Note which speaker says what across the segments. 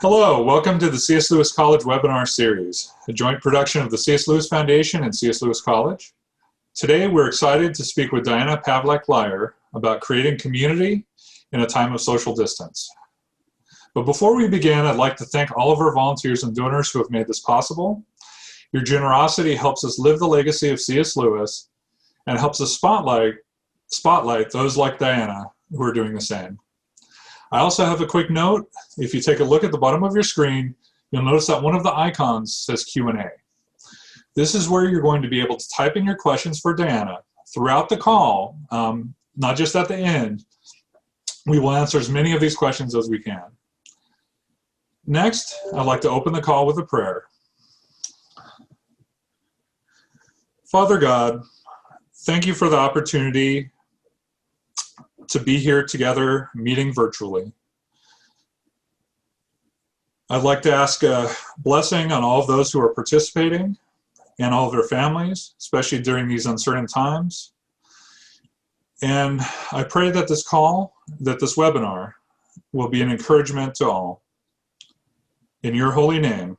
Speaker 1: Hello, welcome to the C.S. Lewis College webinar series, a joint production of the C.S. Lewis Foundation and C.S. Lewis College. Today, we're excited to speak with Diana Pavlac Glyer about creating community in a time of social distance. But before we begin, I'd like to thank all of our volunteers and donors who have made this possible. Your generosity helps us live the legacy of C.S. Lewis and helps us spotlight those like Diana who are doing the same. I also have a quick note. If you take a look at the bottom of your screen, you'll notice that one of the icons says Q&A. This is where you're going to be able to type in your questions for Diana throughout the call, not just at the end. We will answer as many of these questions as we can. Next, I'd like to open the call with a prayer. Father God, thank you for the opportunity to be here together, meeting virtually. I'd like to ask a blessing on all of those who are participating and all of their families, especially during these uncertain times. And I pray that this webinar will be an encouragement to all. In your holy name,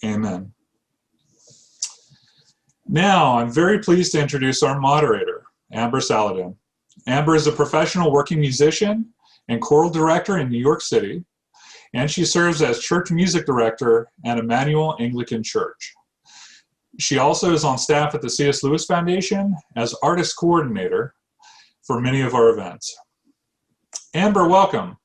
Speaker 1: amen. Now, I'm very pleased to introduce our moderator, Amber Saladin. Amber is a professional working musician and choral director in New York City, and she serves as church music director at Emmanuel Anglican Church. She also is on staff at the C.S. Lewis Foundation as artist coordinator for many of our events. Amber, welcome.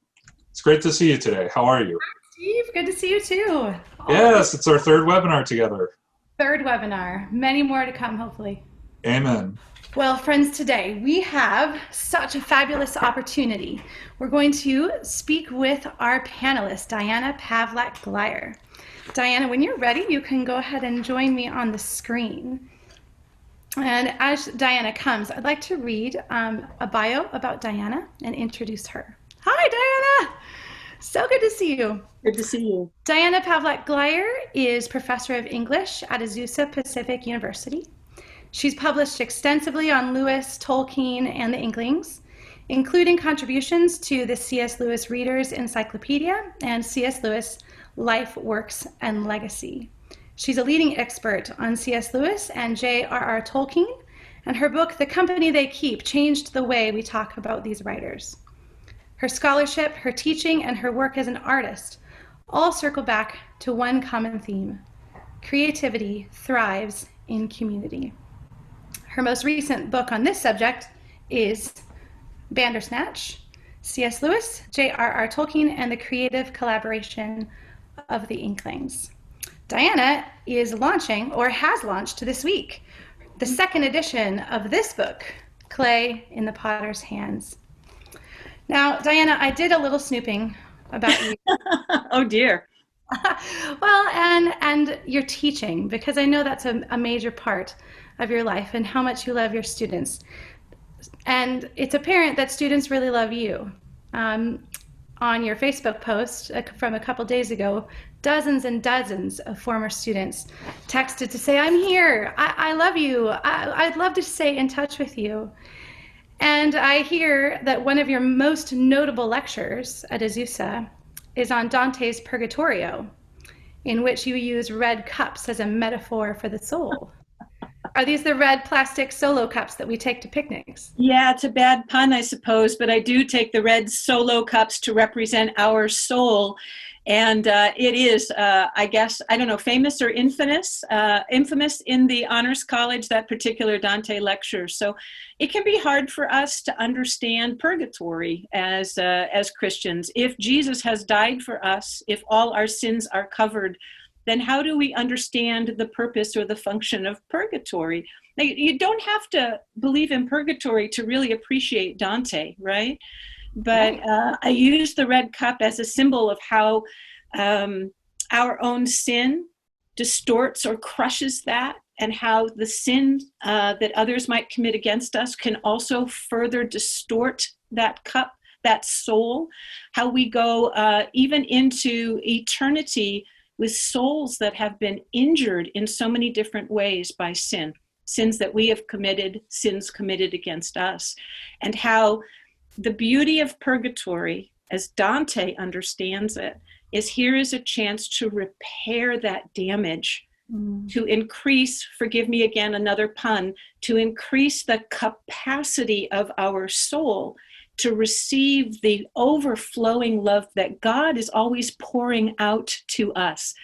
Speaker 1: It's great to see you today. How are you?
Speaker 2: Hi, Steve. Good to see you too.
Speaker 1: Yes, it's our third webinar together.
Speaker 2: Third webinar. Many more to come, hopefully.
Speaker 1: Amen.
Speaker 2: Well, friends, today we have such a fabulous opportunity. We're going to speak with our panelist, Diana Pavlac Glyer. Diana, when you're ready, you can go ahead and join me on the screen. And as Diana comes, I'd like to read a bio about Diana and introduce her. Hi, Diana. So good to see you.
Speaker 3: Good to see you.
Speaker 2: Diana Pavlac Glyer is professor of English at Azusa Pacific University. She's published extensively on Lewis, Tolkien, and the Inklings, including contributions to the C.S. Lewis Reader's Encyclopedia and C.S. Lewis Life, Works, and Legacy. She's a leading expert on C.S. Lewis and J.R.R. Tolkien, and her book, The Company They Keep, changed the way we talk about these writers. Her scholarship, her teaching, and her work as an artist all circle back to one common theme: creativity thrives in community. Her most recent book on this subject is Bandersnatch, C.S. Lewis, J.R.R. Tolkien, and the Creative Collaboration of the Inklings. Diana is launching, or has launched this week, the second edition of this book, Clay in the Potter's Hands. Now, Diana, I did a little snooping about you.
Speaker 3: Oh dear.
Speaker 2: Well, and your teaching, because I know that's a major part of your life and how much you love your students. And it's apparent that students really love you. On your Facebook post from a couple days ago, dozens and dozens of former students texted to say, I'm here, I love you, I'd love to stay in touch with you. And I hear that one of your most notable lectures at Azusa is on Dante's Purgatorio, in which you use red cups as a metaphor for the soul. Are these the red plastic solo cups that we take to picnics?
Speaker 3: Yeah, it's a bad pun, I suppose, but I do take the red solo cups to represent our soul. And it is, I guess, I don't know, famous or infamous in the Honors College, that particular Dante lecture. So it can be hard for us to understand purgatory as Christians. If Jesus has died for us, if all our sins are covered, then how do we understand the purpose or the function of purgatory? Now, you don't have to believe in purgatory to really appreciate Dante, right? But I use the red cup as a symbol of how our own sin distorts or crushes that, and how the sin that others might commit against us can also further distort that cup, that soul, how we go even into eternity with souls that have been injured in so many different ways by sin, sins that we have committed, sins committed against us, and how the beauty of purgatory, as Dante understands it, is here is a chance to repair that damage, to increase, forgive me again, another pun, to increase the capacity of our soul to receive the overflowing love that God is always pouring out to us.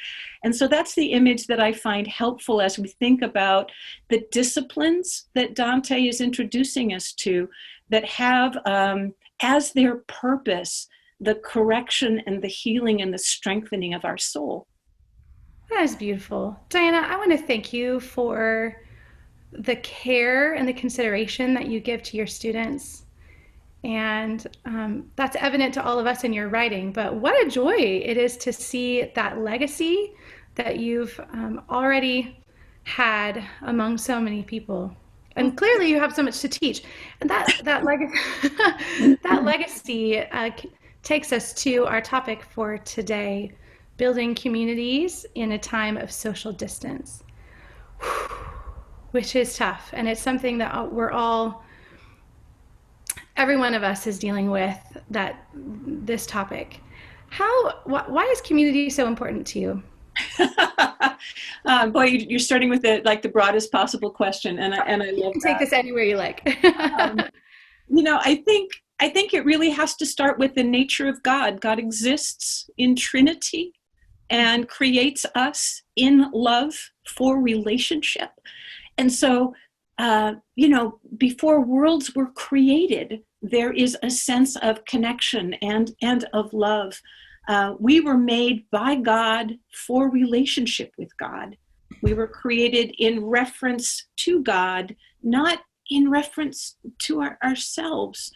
Speaker 3: And so that's the image that I find helpful as we think about the disciplines that Dante is introducing us to that have as their purpose the correction and the healing and the strengthening of our soul.
Speaker 2: That is beautiful. Diana, I want to thank you for the care and the consideration that you give to your students. And that's evident to all of us in your writing. But what a joy it is to see that legacy that you've already had among so many people. And clearly you have so much to teach. And that legacy takes us to our topic for today, building communities in a time of social distance, which is tough. And it's something that every one of us is dealing with, this topic. Why is community so important to you?
Speaker 3: Boy, you're starting with the broadest possible question, and I love that.
Speaker 2: You can take this anywhere you like.
Speaker 3: I think it really has to start with the nature of God. God exists in Trinity and creates us in love for relationship. And so, before worlds were created, there is a sense of connection and of love. We were made by God for relationship with God. We were created in reference to God, not in reference to ourselves.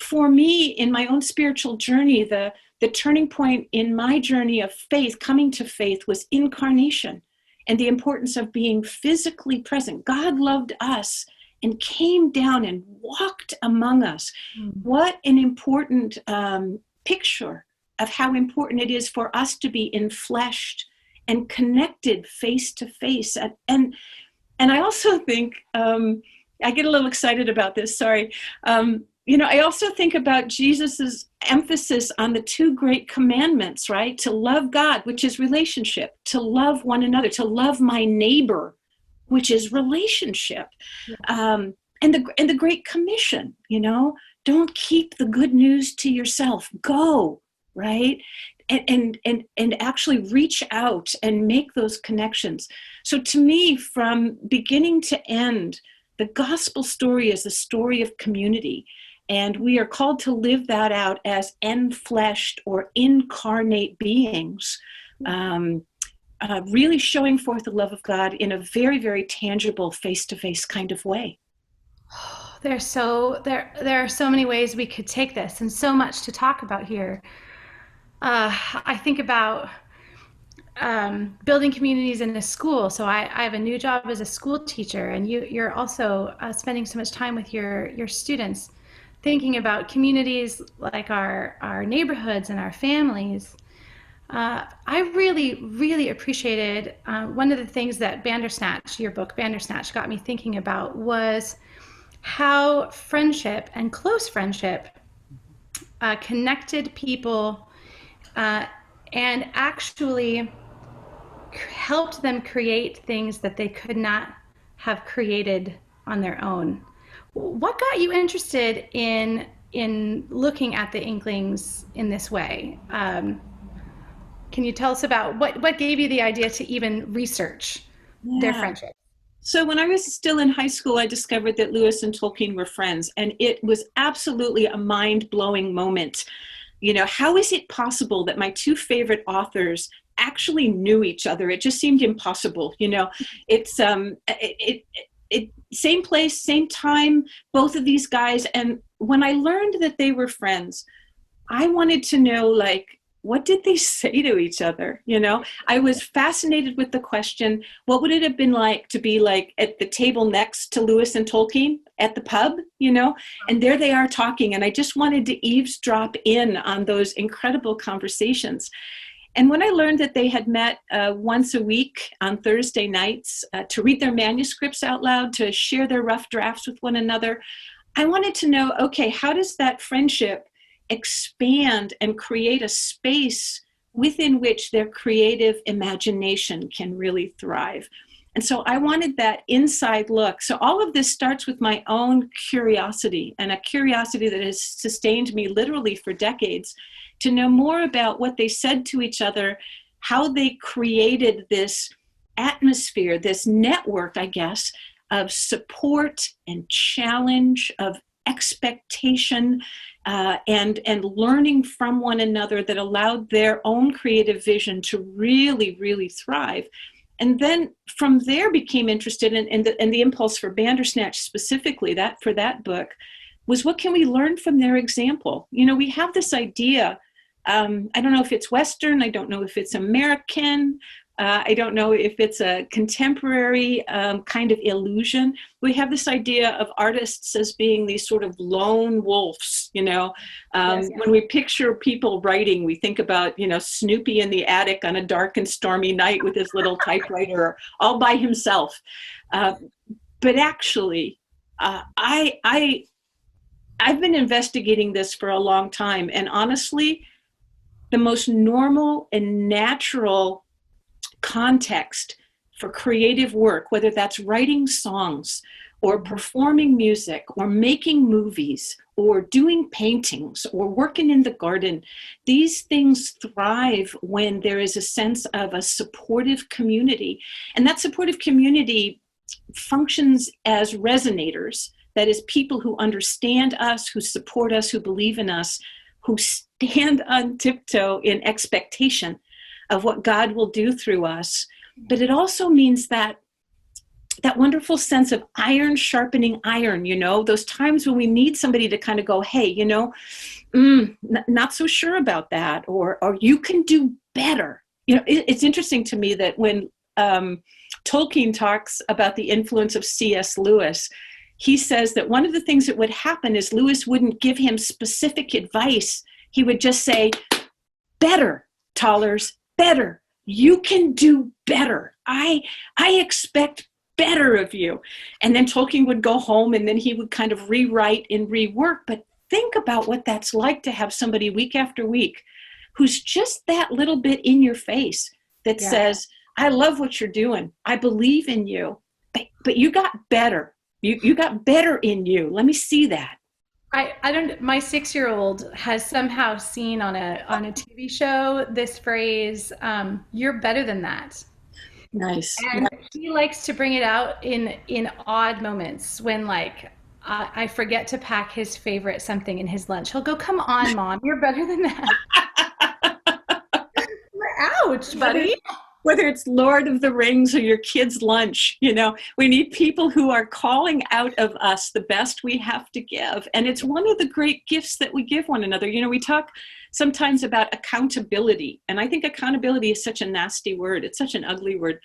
Speaker 3: For me, in my own spiritual journey, the turning point in my journey of faith, coming to faith, was incarnation and the importance of being physically present. God loved us and came down and walked among us. What an important picture of how important it is for us to be enfleshed and connected face to face. And I also think, I get a little excited about this, sorry. I also think about Jesus's emphasis on the two great commandments, right? To love God, which is relationship, to love one another, to love my neighbor, which is relationship. And the Great Commission, don't keep the good news to yourself. Go, right? And actually reach out and make those connections. So to me, from beginning to end, the gospel story is a story of community. And we are called to live that out as enfleshed or incarnate beings, really showing forth the love of God in a very, very tangible, face-to-face kind of way.
Speaker 2: There are so many ways we could take this, and so much to talk about here. I think about building communities in a school. So I have a new job as a school teacher, and you're also spending so much time with your students, thinking about communities like our neighborhoods and our families. I really, really appreciated one of the things that your book Bandersnatch, got me thinking about was how friendship and close friendship connected people and actually helped them create things that they could not have created on their own. What got you interested in looking at the Inklings in this way? Can you tell us about what gave you the idea to even research their friendship?
Speaker 3: So when I was still in high school, I discovered that Lewis and Tolkien were friends, and it was absolutely a mind-blowing moment. How is it possible that my two favorite authors actually knew each other? It just seemed impossible. It's same place, same time, both of these guys. And when I learned that they were friends, I wanted to know, what did they say to each other? I was fascinated with the question, what would it have been like to be at the table next to Lewis and Tolkien at the pub, and there they are talking. And I just wanted to eavesdrop in on those incredible conversations. And when I learned that they had met once a week on Thursday nights to read their manuscripts out loud, to share their rough drafts with one another, I wanted to know, okay, how does that friendship expand and create a space within which their creative imagination can really thrive. And so I wanted that inside look. So all of this starts with my own curiosity, and a curiosity that has sustained me literally for decades, to know more about what they said to each other, how they created this atmosphere, this network, I guess, of support and challenge, of expectation, and learning from one another that allowed their own creative vision to really, really thrive. And then from there became interested in the impulse for Bandersnatch specifically, that for that book, was what can we learn from their example? You know, we have this idea, I don't know if it's Western, I don't know if it's American, I don't know if it's a contemporary kind of illusion. We have this idea of artists as being these sort of lone wolves, you know.
Speaker 2: Yes, yeah.
Speaker 3: When we picture people writing, we think about, you know, Snoopy in the attic on a dark and stormy night with his little typewriter all by himself. But actually, I've been investigating this for a long time. And honestly, the most normal and natural context for creative work, whether that's writing songs or performing music or making movies or doing paintings or working in the garden, these things thrive when there is a sense of a supportive community. And that supportive community functions as resonators, that is, people who understand us, who support us, who believe in us, who stand on tiptoe in expectation of what God will do through us. But it also means that wonderful sense of iron sharpening iron, you know, those times when we need somebody to kind of go, hey, you know, not so sure about that, or you can do better. You know, it's interesting to me that when Tolkien talks about the influence of C.S. Lewis, he says that one of the things that would happen is Lewis wouldn't give him specific advice. He would just say, better, Tollers, better. You can do better. I expect better of you. And then Tolkien would go home and then he would kind of rewrite and rework. But think about what that's like to have somebody week after week who's just that little bit in your face that says, I love what you're doing. I believe in you, but you got better. You got better in you. Let me see that.
Speaker 2: I don't. My 6-year-old has somehow seen on a TV show this phrase, "You're better than that."
Speaker 3: Nice.
Speaker 2: And he likes to bring it out in odd moments when, like, I forget to pack his favorite something in his lunch. He'll go, "Come on, Mom, you're better than that." Ouch, buddy.
Speaker 3: Whether it's Lord of the Rings or your kid's lunch, you know, we need people who are calling out of us the best we have to give. And it's one of the great gifts that we give one another. You know, we talk sometimes about accountability, and I think accountability is such a nasty word. It's such an ugly word.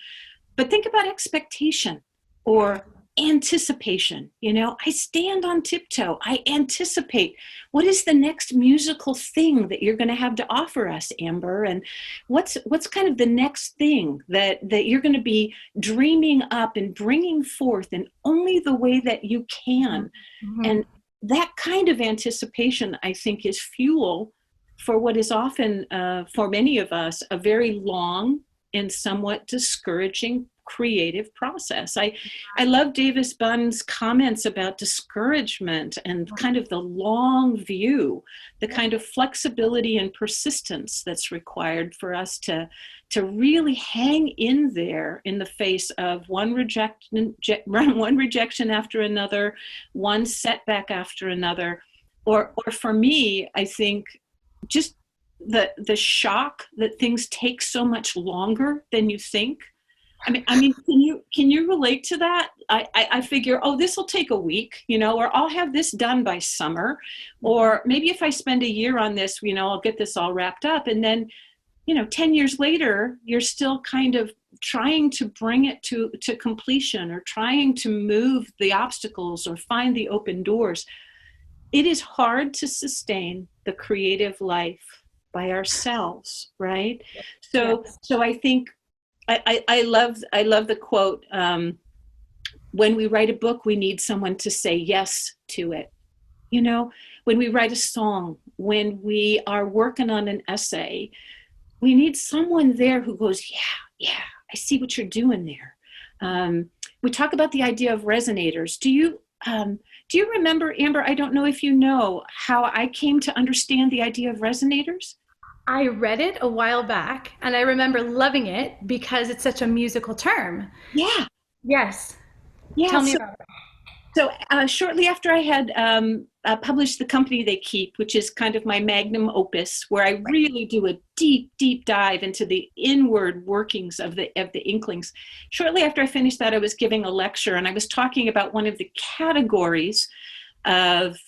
Speaker 3: But think about expectation or anticipation. You know, I stand on tiptoe. I anticipate what is the next musical thing that you're going to have to offer us, Amber, and what's kind of the next thing that you're going to be dreaming up and bringing forth in only the way that you can. Mm-hmm. And that kind of anticipation, I think, is fuel for what is often, for many of us, a very long and somewhat discouraging creative process. I love Davis Bunn's comments about discouragement and kind of the long view, the kind of flexibility and persistence that's required for us to really hang in there in the face of one rejection after another, one setback after another, or for me, I think just the shock that things take so much longer than you think. I mean, can you relate to that? I figure, this will take a week, you know, or I'll have this done by summer, or maybe if I spend a year on this, you know, I'll get this all wrapped up. And then, you know, 10 years later, you're still kind of trying to bring it to completion, or trying to move the obstacles or find the open doors. It is hard to sustain the creative life by ourselves, right? So I think I love the quote, when we write a book, we need someone to say yes to it. You know, when we write a song, when we are working on an essay, we need someone there who goes, yeah, I see what you're doing there. We talk about the idea of resonators. Do you remember, Amber? I don't know if you know how I came to understand the idea of resonators.
Speaker 2: I read it a while back and I remember loving it because it's such a musical term.
Speaker 3: Yeah,
Speaker 2: Yes.
Speaker 3: yeah.
Speaker 2: Tell me about it.
Speaker 3: So shortly after I had published The Company They Keep, which is kind of my magnum opus, where I really do a deep, deep dive into the inward workings of the Inklings. Shortly after I finished that, I was giving a lecture, and I was talking about one of the categories of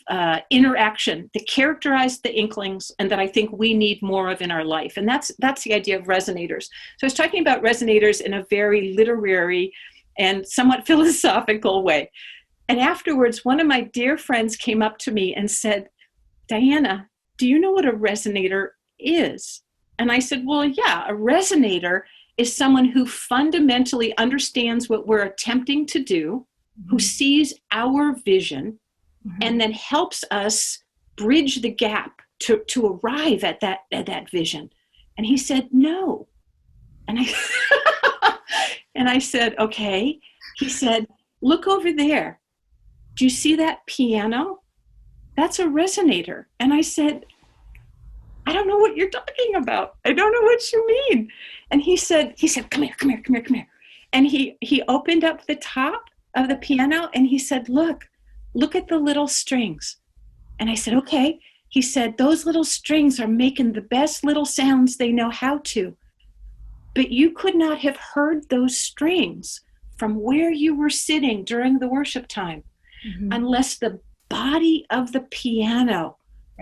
Speaker 3: interaction that characterize the Inklings, and that I think we need more of in our life. And that's the idea of resonators. So I was talking about resonators in a very literary and somewhat philosophical way. And afterwards, one of my dear friends came up to me and said, Diana, do you know what a resonator is? And I said, well, yeah, a resonator is someone who fundamentally understands what we're attempting to do, who sees our vision, and then helps us bridge the gap to arrive at that vision. And he said, no. And and I said, okay. He said, look over there. Do you see that piano? That's a resonator. And I said, I don't know what you're talking about. I don't know what you mean. And he said, come here. And he opened up the top of the piano and he said, look at the little strings. And I said, okay. He said, those little strings are making the best little sounds they know how to. But you could not have heard those strings from where you were sitting during the worship time. Unless the body of the piano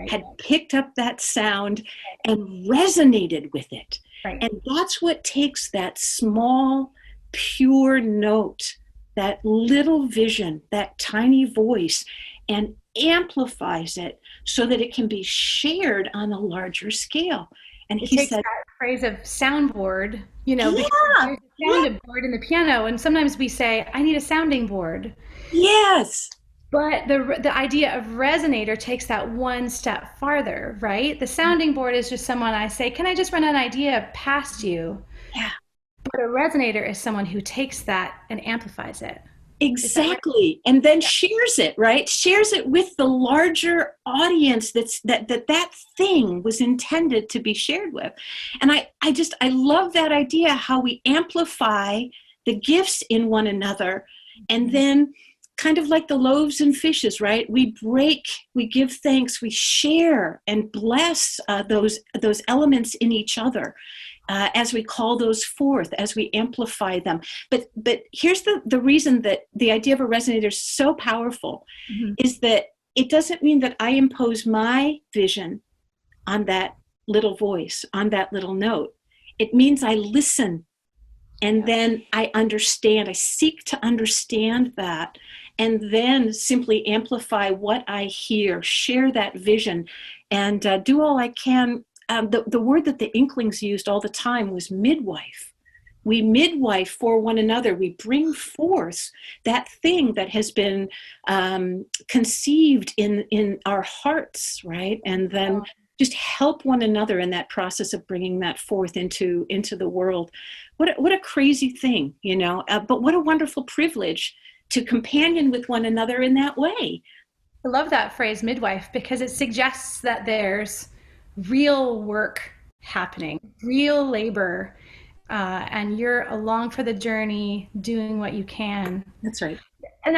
Speaker 3: had picked up that sound and resonated with it. Right. And that's what takes that small, pure note, that little vision, that tiny voice, and amplifies it so that it can be shared on a larger scale. And he
Speaker 2: takes
Speaker 3: said,
Speaker 2: that phrase of soundboard, because there's a sounding board in the piano, and sometimes we say, I need a sounding board.
Speaker 3: Yes.
Speaker 2: But the idea of resonator takes that one step farther, right? The sounding board is just someone I say, can I just run an idea past you?
Speaker 3: Yeah.
Speaker 2: But a resonator is someone who takes that and amplifies it.
Speaker 3: Exactly. And then shares it, right? Shares it with the larger audience that thing was intended to be shared with. And I love that idea, how we amplify the gifts in one another. And then kind of like the loaves and fishes, right? We break, we give thanks, we share and bless those elements in each other. As we call those forth, as we amplify them. But here's the reason that the idea of a resonator is so powerful, is that it doesn't mean that I impose my vision on that little voice, on that little note. It means I listen, and then I understand. I seek to understand that, and then simply amplify what I hear, share that vision, and do all I can. The word that the Inklings used all the time was midwife. We midwife for one another. We bring forth that thing that has been conceived in our hearts, right? And then just help one another in that process of bringing that forth into the world. What a crazy thing, but what a wonderful privilege to companion with one another in that way.
Speaker 2: I love that phrase, midwife, because it suggests that there's real work happening, real labor, and you're along for the journey, doing what you can.
Speaker 3: That's right.
Speaker 2: And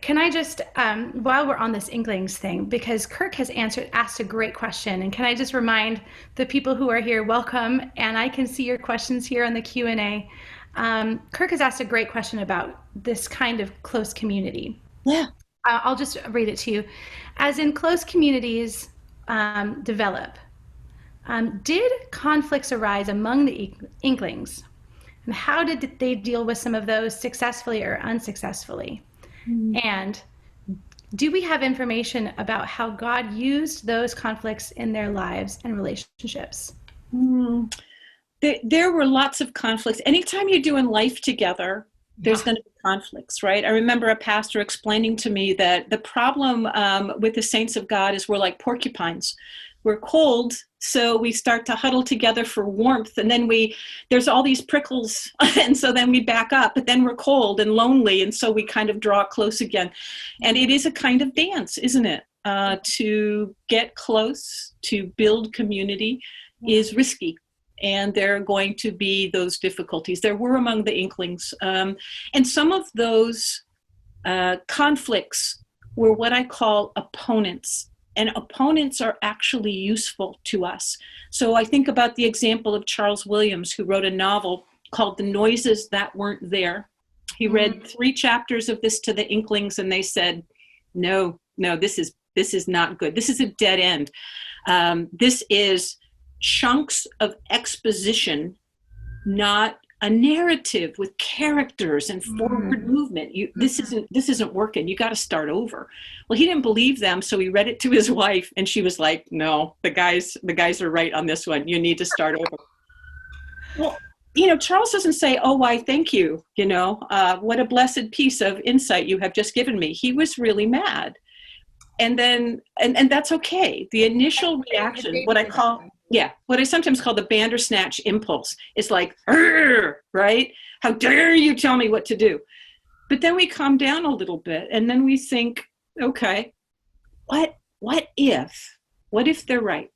Speaker 2: can I just, while we're on this Inklings thing, because Kirk has asked a great question, and can I just remind the people who are here, welcome, and I can see your questions here on the Q&A. Kirk has asked a great question about this kind of close community.
Speaker 3: Yeah.
Speaker 2: I'll just read it to you. As in close communities develop, did conflicts arise among the Inklings? And how did they deal with some of those successfully or unsuccessfully? And do we have information about how God used those conflicts in their lives and relationships?
Speaker 3: There were lots of conflicts. Anytime you're doing life together, there's going to be conflicts, right? I remember a pastor explaining to me that the problem with the saints of God is we're like porcupines. We're cold, so we start to huddle together for warmth, and then there's all these prickles, and so then we back up, but then we're cold and lonely, and so we kind of draw close again. And it is a kind of dance, isn't it? To get close, to build community is risky. And there are going to be those difficulties. There were among the Inklings. And some of those conflicts were what I call opponents. And opponents are actually useful to us. So I think about the example of Charles Williams, who wrote a novel called The Noises That Weren't There. He read 3 chapters of this to the Inklings, and they said, no, this is not good. This is a dead end. This is chunks of exposition, not a narrative with characters and forward movement. This isn't working. You got to start over. Well, he didn't believe them, so he read it to his wife, and she was like, "No, the guys are right on this one. You need to start over." Well, Charles doesn't say, "Oh, why, thank you. What a blessed piece of insight you have just given me." He was really mad, and then and that's okay. The initial reaction, what I sometimes call the Bandersnatch impulse, is like, right? How dare you tell me what to do? But then we calm down a little bit, and then we think, okay, what if they're right?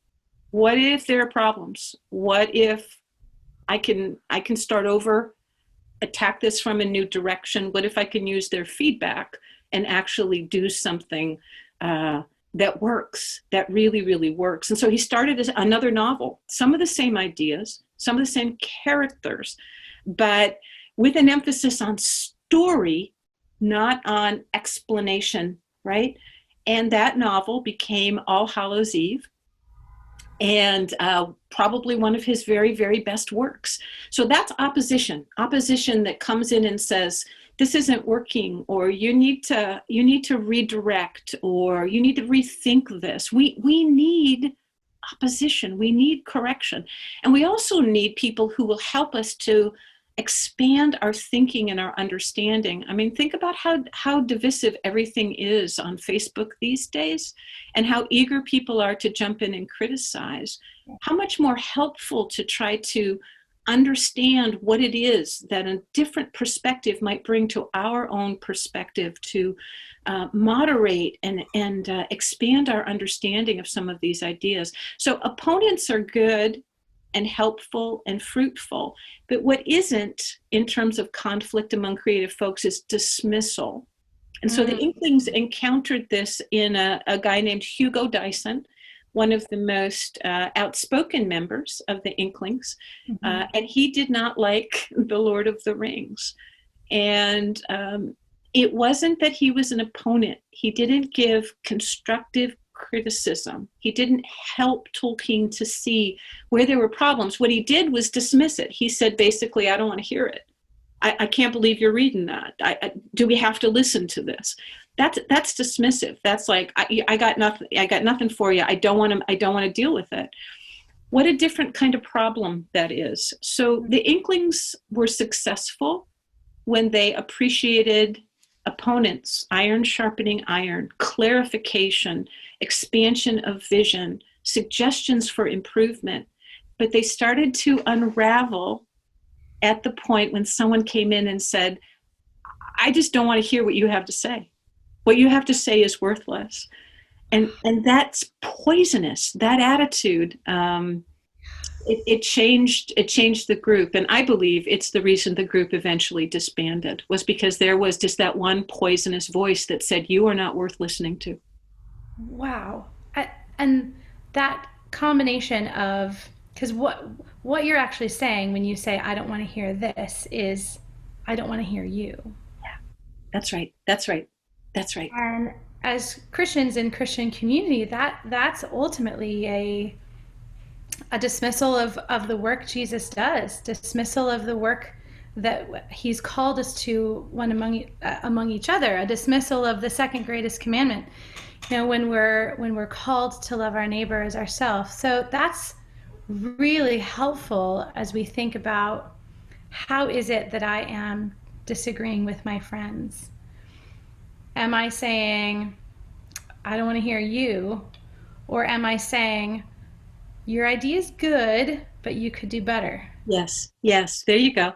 Speaker 3: What if there are problems? What if I can start over, attack this from a new direction? What if I can use their feedback and actually do something that works, that really, really works? And so he started another novel, some of the same ideas, some of the same characters, but with an emphasis on story, not on explanation, right? And that novel became All Hallows Eve, and probably one of his very, very best works. So that's opposition that comes in and says, this isn't working, or you need to redirect, or you need to rethink this. We need opposition. We need correction. And we also need people who will help us to expand our thinking and our understanding. I mean, think about how divisive everything is on Facebook these days, and how eager people are to jump in and criticize. How much more helpful to try to understand what it is that a different perspective might bring to our own perspective, to moderate and expand our understanding of some of these ideas. So opponents are good and helpful and fruitful, but what isn't, in terms of conflict among creative folks, is dismissal. And so the Inklings encountered this in a guy named Hugo Dyson, one of the most outspoken members of the Inklings, and he did not like The Lord of the Rings. And it wasn't that he was an opponent. He didn't give constructive criticism. He didn't help Tolkien to see where there were problems. What he did was dismiss it. He said, basically, I don't want to hear it. I can't believe you're reading that. Do we have to listen to this? That's dismissive. That's like, I got nothing for you. I don't want to deal with it. What a different kind of problem that is. So the Inklings were successful when they appreciated opponents, iron sharpening iron, clarification, expansion of vision, suggestions for improvement. But they started to unravel at the point when someone came in and said, I just don't want to hear what you have to say. What you have to say is worthless. And that's poisonous. That attitude, it changed the group. And I believe it's the reason the group eventually disbanded, was because there was just that one poisonous voice that said, you are not worth listening to.
Speaker 2: Wow. And that combination of, because what you're actually saying when you say, I don't want to hear this, is, I don't want to hear you.
Speaker 3: Yeah, that's right. That's right. That's right.
Speaker 2: And as Christians in Christian community, that's ultimately a dismissal of the work Jesus does, dismissal of the work that he's called us to one among each other, a dismissal of the second greatest commandment, when we're called to love our neighbor as ourselves. So that's really helpful as we think about, how is it that I am disagreeing with my friends? Am I saying, I don't want to hear you? Or am I saying, your idea is good, but you could do better?
Speaker 3: Yes. Yes. There you go.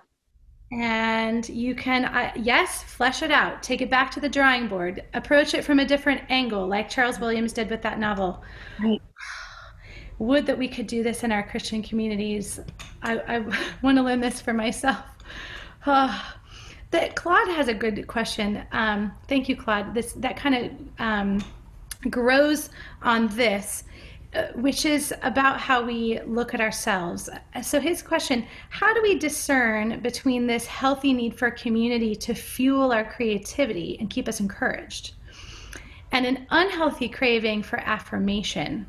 Speaker 2: And you can, yes, flesh it out, take it back to the drawing board, approach it from a different angle, like Charles Williams did with that novel.
Speaker 3: Right.
Speaker 2: Would that we could do this in our Christian communities. I want to learn this for myself. Claude has a good question. Thank you, Claude. That kind of grows on this, which is about how we look at ourselves. So his question, how do we discern between this healthy need for community to fuel our creativity and keep us encouraged, and an unhealthy craving for affirmation,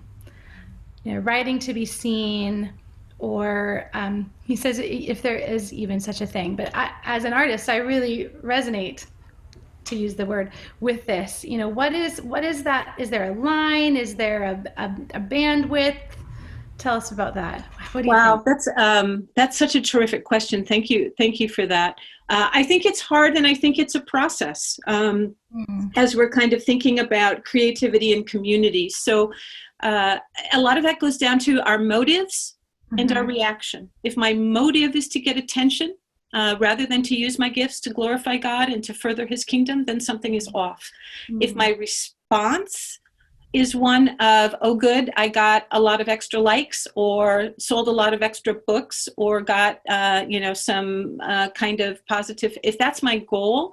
Speaker 2: writing to be seen, or he says, if there is even such a thing. But as an artist, I really resonate, to use the word, with this. What is that? Is there a line? Is there a bandwidth? Tell us about that. What do you think?
Speaker 3: That's such a terrific question. Thank you for that. I think it's hard, and I think it's a process as we're kind of thinking about creativity and community. So a lot of that goes down to our motives and our reaction. If my motive is to get attention rather than to use my gifts to glorify God and to further his kingdom, then something is off. If my response is one of, oh good, I got a lot of extra likes, or sold a lot of extra books, or got some kind of positive, if that's my goal,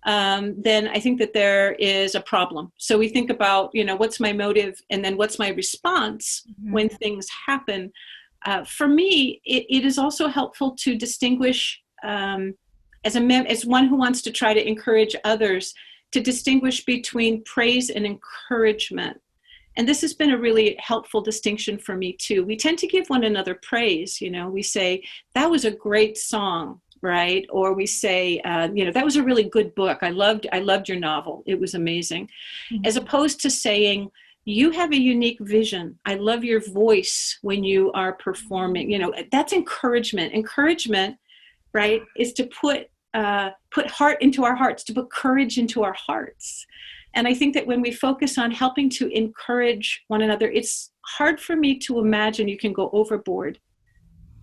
Speaker 3: then I think that there is a problem. So we think about, what's my motive, and then what's my response when things happen. For me, it is also helpful to distinguish, as one who wants to try to encourage others, to distinguish between praise and encouragement. And this has been a really helpful distinction for me too. We tend to give one another praise. We say, that was a great song, right? Or we say, that was a really good book. I loved your novel. It was amazing. As opposed to saying, you have a unique vision. I love your voice when you are performing. That's encouragement. Encouragement, right, is to put heart into our hearts, to put courage into our hearts. And I think that when we focus on helping to encourage one another, it's hard for me to imagine you can go overboard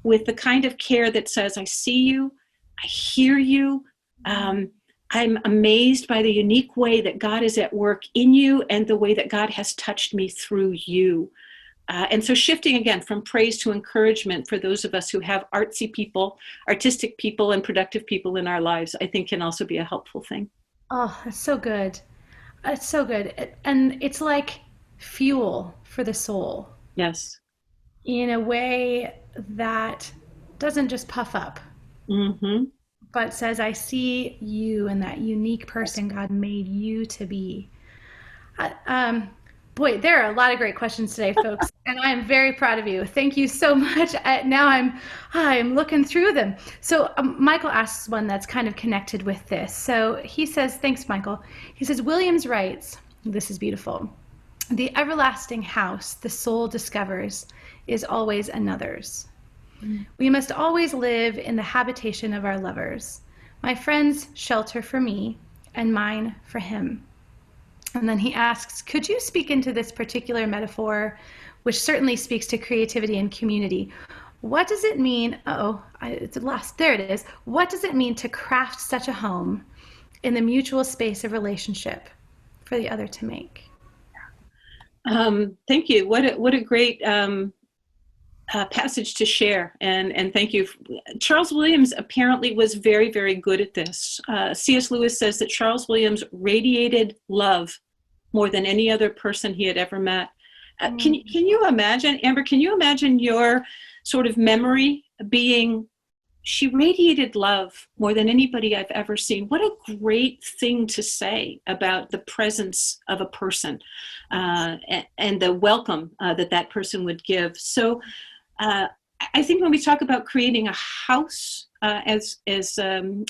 Speaker 3: with the kind of care that says, I see you, I hear you, I'm amazed by the unique way that God is at work in you and the way that God has touched me through you. And so shifting again from praise to encouragement for those of us who have artistic people, and productive people in our lives, I think can also be a helpful thing.
Speaker 2: Oh, that's so good. It's so good. And it's like fuel for the soul.
Speaker 3: Yes.
Speaker 2: In a way that doesn't just puff up, but says, I see you and that unique person God made you to be. Boy, there are a lot of great questions today, folks, and I am very proud of you. Thank you so much. Now I'm looking through them. So Michael asks one that's kind of connected with this. So he says, thanks, Michael. He says, Williams writes, this is beautiful. The everlasting house the soul discovers is always another's. We must always live in the habitation of our lovers. My friend's shelter for me, and mine for him. And then he asks, could you speak into this particular metaphor, which certainly speaks to creativity and community? What does it mean? It's lost. There it is. What does it mean to craft such a home in the mutual space of relationship for the other to make?
Speaker 3: Thank you. What a great passage to share, and thank you. Charles Williams apparently was very, very good at this. C.S. Lewis says that Charles Williams radiated love more than any other person he had ever met. Can you imagine, Amber, can you imagine your sort of memory being, she radiated love more than anybody I've ever seen. What a great thing to say about the presence of a person and the welcome that person would give. So I think when we talk about creating a house, as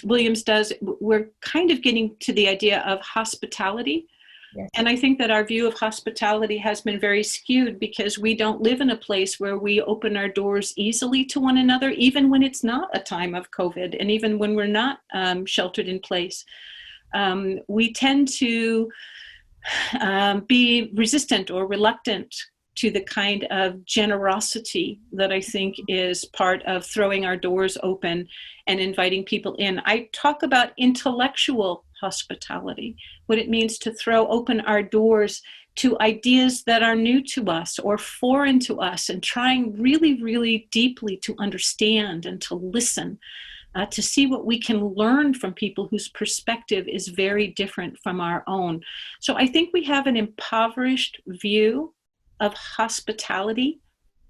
Speaker 3: Williams does, we're kind of getting to the idea of hospitality.
Speaker 2: Yes.
Speaker 3: And I think that our view of hospitality has been very skewed because we don't live in a place where we open our doors easily to one another, even when it's not a time of COVID and even when we're not sheltered in place. We tend to be resistant or reluctant to the kind of generosity that I think is part of throwing our doors open and inviting people in. I talk about intellectual hospitality, what it means to throw open our doors to ideas that are new to us or foreign to us, and trying really, really deeply to understand and to listen, to see what we can learn from people whose perspective is very different from our own. So I think we have an impoverished view of hospitality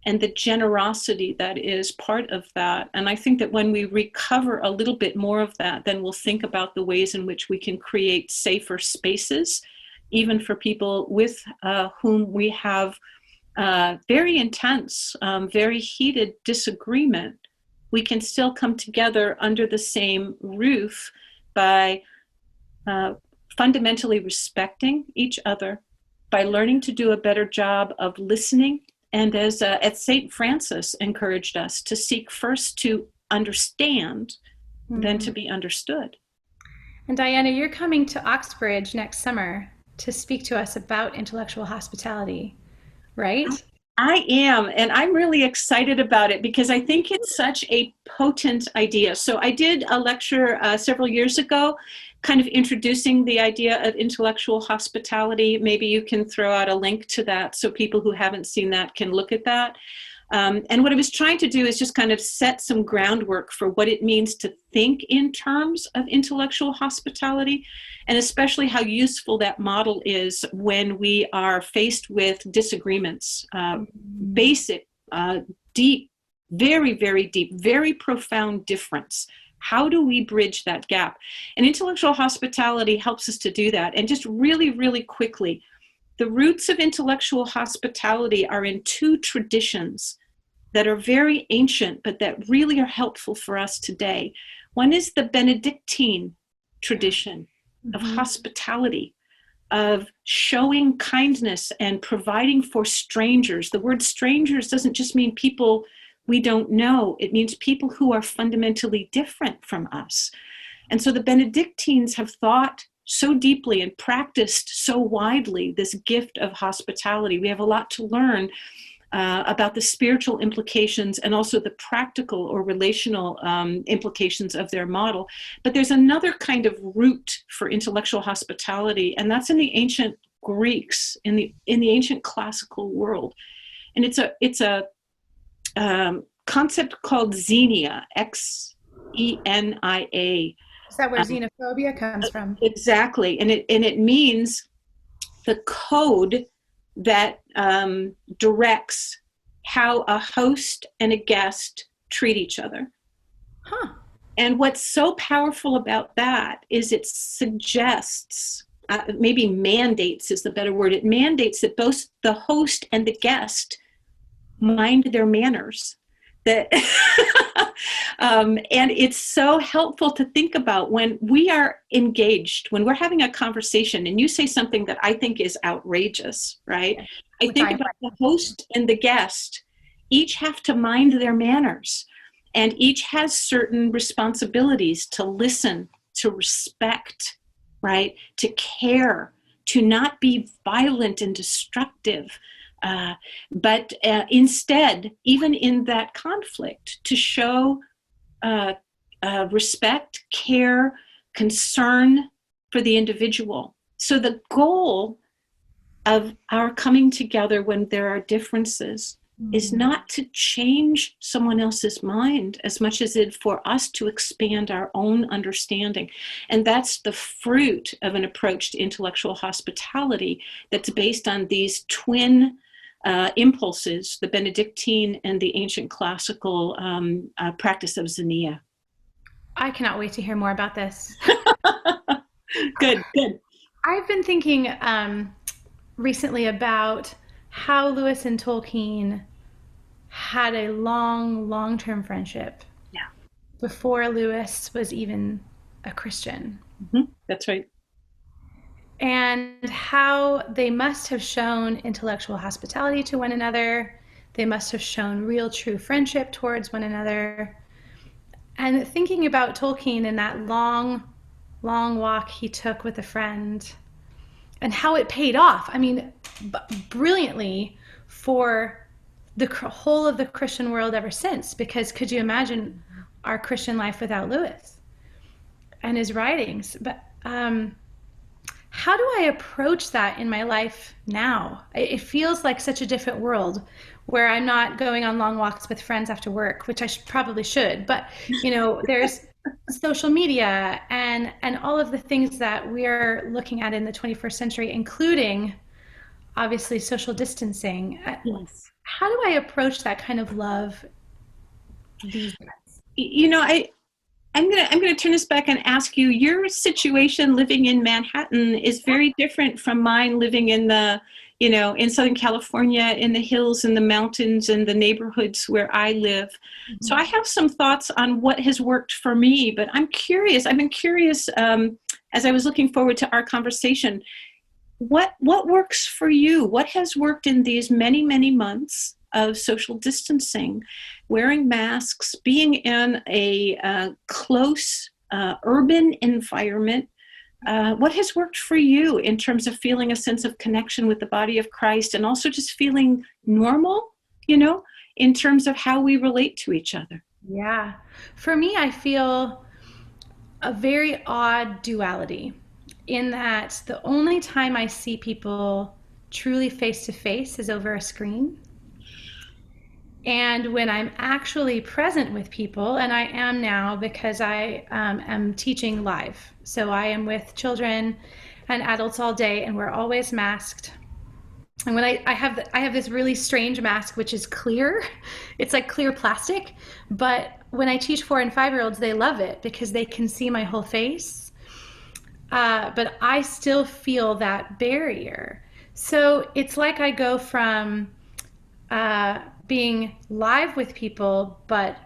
Speaker 3: and the generosity that is part of that. And I think that when we recover a little bit more of that, then we'll think about the ways in which we can create safer spaces, even for people with whom we have very intense, very heated disagreement. We can still come together under the same roof by fundamentally respecting each other, by learning to do a better job of listening. And as St. Francis encouraged us, to seek first to understand, then to be understood.
Speaker 2: And Diana, you're coming to Oxbridge next summer to speak to us about intellectual hospitality, right?
Speaker 3: I am, and I'm really excited about it because I think it's such a potent idea. So I did a lecture several years ago, kind of introducing the idea of intellectual hospitality. Maybe you can throw out a link to that so people who haven't seen that can look at that. And what I was trying to do is just kind of set some groundwork for what it means to think in terms of intellectual hospitality, and especially how useful that model is when we are faced with disagreements, basic, deep, very, very deep, very profound difference. How do we bridge that gap? And intellectual hospitality helps us to do that. And just really, really quickly, the roots of intellectual hospitality are in two traditions that are very ancient, but that really are helpful for us today. One is the Benedictine tradition of hospitality, of showing kindness and providing for strangers. The word strangers doesn't just mean people we don't know. It means people who are fundamentally different from us. And so the Benedictines have thought so deeply and practiced so widely this gift of hospitality. We have a lot to learn about the spiritual implications and also the practical or relational implications of their model. But there's another kind of root for intellectual hospitality, and that's in the ancient Greeks, in the ancient classical world. And it's a concept called xenia, Xenia.
Speaker 2: Is that where xenophobia comes from?
Speaker 3: Exactly, and it means the code that directs how a host and a guest treat each other. And what's so powerful about that is it suggests, maybe mandates is the better word, it mandates that both the host and the guest mind their manners. That and it's so helpful to think about when we are engaged, when we're having a conversation and you say something that I think is outrageous, right? I think about the host and the guest. Each have to mind their manners, and each has certain responsibilities to listen, to respect, right? To care, to not be violent and destructive. But instead, even in that conflict, to show respect, care, concern for the individual. So the goal of our coming together when there are differences is not to change someone else's mind as much as it for us to expand our own understanding. And that's the fruit of an approach to intellectual hospitality that's based on these twin impulses, the Benedictine and the ancient classical practice of xenia.
Speaker 2: I cannot wait to hear more about this.
Speaker 3: Good.
Speaker 2: I've been thinking recently about how Lewis and Tolkien had a long-term friendship.
Speaker 3: Yeah.
Speaker 2: Before Lewis was even a Christian.
Speaker 3: That's right.
Speaker 2: and how they must have shown intellectual hospitality to one another. They must have shown real, true friendship towards one another. And thinking about Tolkien and that long, long walk he took with a friend and how it paid off. I mean, brilliantly for the whole of the Christian world ever since. Because could you imagine our Christian life without Lewis and his writings? But how do I approach that in my life now? It feels like such a different world where I'm not going on long walks with friends after work, which I probably should. But, there's social media and all of the things that we're looking at in the 21st century, including obviously social distancing.
Speaker 3: Yes.
Speaker 2: How do I approach that kind of love these days?
Speaker 3: I'm gonna turn this back and ask you. Your situation living in Manhattan is very different from mine living in in Southern California, in the hills and the mountains and the neighborhoods where I live. Mm-hmm. So I have some thoughts on what has worked for me, but I'm curious. I've been curious as I was looking forward to our conversation. What works for you? What has worked in these many, many months of social distancing, wearing masks, being in a close urban environment? What has worked for you in terms of feeling a sense of connection with the body of Christ and also just feeling normal, in terms of how we relate to each other?
Speaker 2: Yeah. For me, I feel a very odd duality in that the only time I see people truly face to face is over a screen. And when I'm actually present with people, and I am now because I am teaching live. So I am with children and adults all day, and we're always masked. And when I have this really strange mask, which is clear. It's like clear plastic. But when I teach 4 and 5-year-olds, they love it because they can see my whole face. But I still feel that barrier. So it's like I go from being live with people but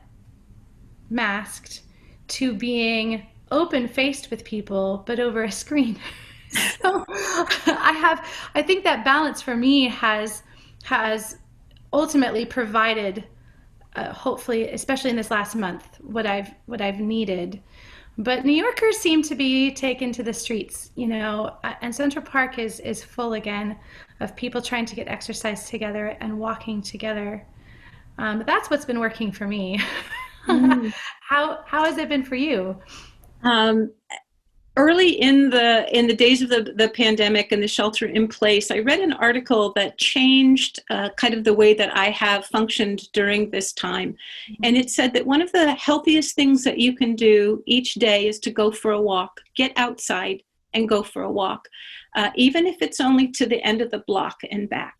Speaker 2: masked to being open-faced with people but over a screen. So I think that balance for me has ultimately provided, hopefully, especially in this last month, what I've needed. But New Yorkers seem to be taken to the streets, and Central Park is full again of people trying to get exercise together and walking together. That's what's been working for me. Mm. How has it been for you?
Speaker 3: Early in the days of the pandemic and the shelter in place, I read an article that changed kind of the way that I have functioned during this time. Mm-hmm. And it said that one of the healthiest things that you can do each day is to go for a walk, get outside and go for a walk, even if it's only to the end of the block and back.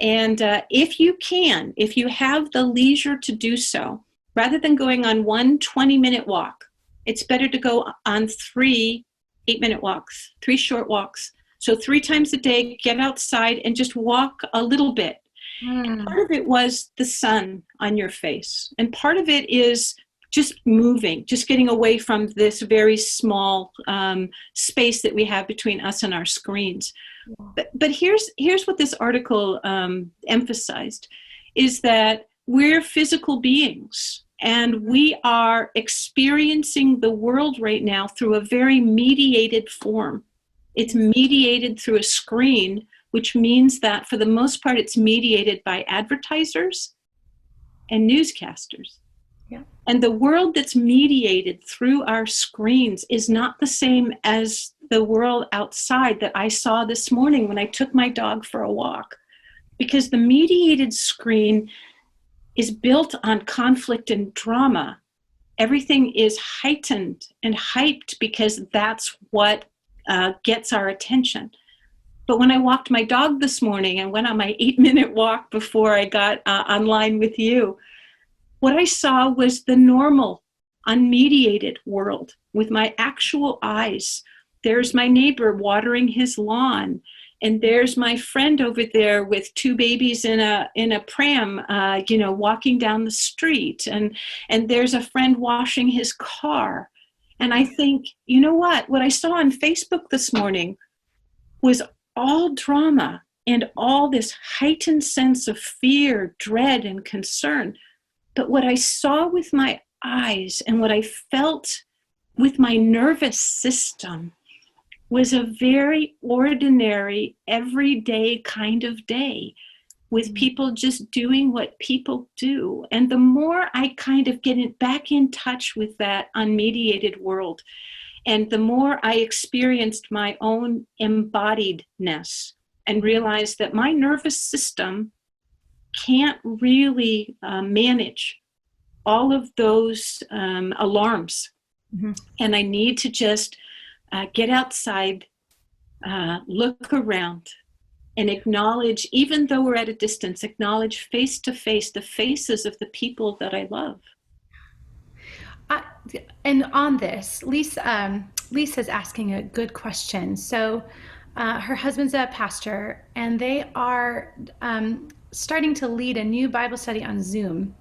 Speaker 3: And if you have the leisure to do so, rather than going on one 20-minute walk, it's better to go on 3 8-minute walks, 3 short walks. So 3 times a day, get outside and just walk a little bit. And part of it was the sun on your face. And part of it is just moving, just getting away from this very small space that we have between us and our screens. Yeah. But here's what this article emphasized, is that we're physical beings. And we are experiencing the world right now through a very mediated form. It's mediated through a screen, which means that for the most part, it's mediated by advertisers and newscasters. Yeah. And the world that's mediated through our screens is not the same as the world outside that I saw this morning when I took my dog for a walk. Because the mediated screen is built on conflict and drama. Everything is heightened and hyped because that's what gets our attention. But when I walked my dog this morning and went on my 8-minute walk before I got online with you, what I saw was the normal, unmediated world with my actual eyes. There's my neighbor watering his lawn. And there's my friend over there with 2 babies in a pram, walking down the street. And there's a friend washing his car. And I think, you know what I saw on Facebook this morning was all drama and all this heightened sense of fear, dread, and concern. But what I saw with my eyes and what I felt with my nervous system was a very ordinary, everyday kind of day with people just doing what people do. And the more I kind of get back in touch with that unmediated world, and the more I experienced my own embodiedness and realized that my nervous system can't really manage all of those alarms. Mm-hmm. And I need to just get outside, look around, and acknowledge, even though we're at a distance, acknowledge face to face the faces of the people that I love.
Speaker 2: And on this, Lisa's asking a good question. So her husband's a pastor, and they are starting to lead a new Bible study on Zoom.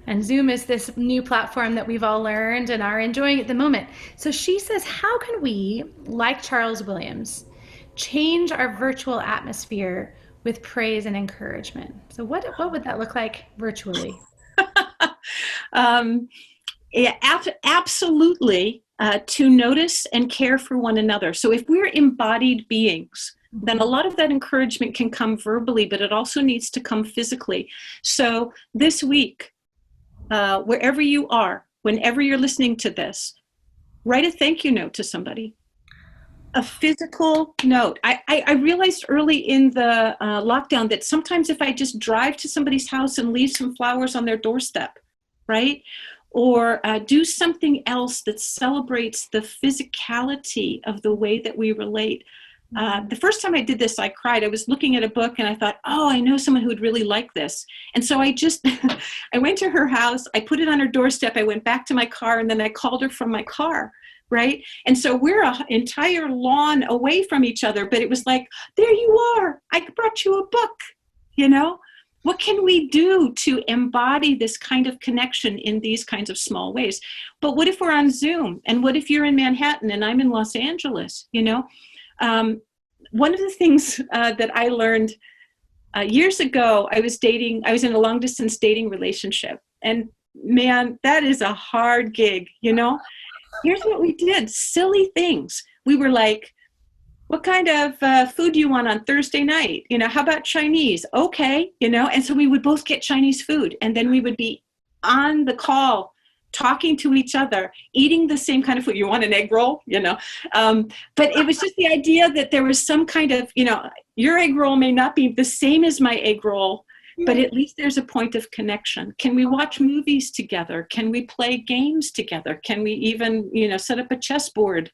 Speaker 2: And Zoom is this new platform that we've all learned and are enjoying at the moment. So she says, how can we, like Charles Williams, change our virtual atmosphere with praise and encouragement? So what would that look like virtually?
Speaker 3: Yeah, absolutely, to notice and care for one another. So if we're embodied beings, then a lot of that encouragement can come verbally, but it also needs to come physically. So this week, wherever you are, whenever you're listening to this, write a thank you note to somebody. A physical note. I realized early in the lockdown that sometimes if I just drive to somebody's house and leave some flowers on their doorstep, right? Or do something else that celebrates the physicality of the way that we relate. The first time I did this, I cried. I was looking at a book and I thought, oh, I know someone who would really like this. And so I went to her house, I put it on her doorstep, I went back to my car, and then I called her from my car, right? And so we're an entire lawn away from each other, but it was like, there you are, I brought you a book, you know? What can we do to embody this kind of connection in these kinds of small ways? But what if we're on Zoom? And what if you're in Manhattan and I'm in Los Angeles, you know? One of the things that I learned years ago, I was in a long distance dating relationship. And man, that is a hard gig, you know? Here's what we did, silly things. We were like, what kind of food do you want on Thursday night? You know, how about Chinese? Okay, you know, and so we would both get Chinese food. And then we would be on the call, talking to each other, eating the same kind of food. You want an egg roll, you know? But it was just the idea that there was some kind of, you know, your egg roll may not be the same as my egg roll, but at least there's a point of connection. Can we watch movies together? Can we play games together? Can we even, you know, set up a chessboard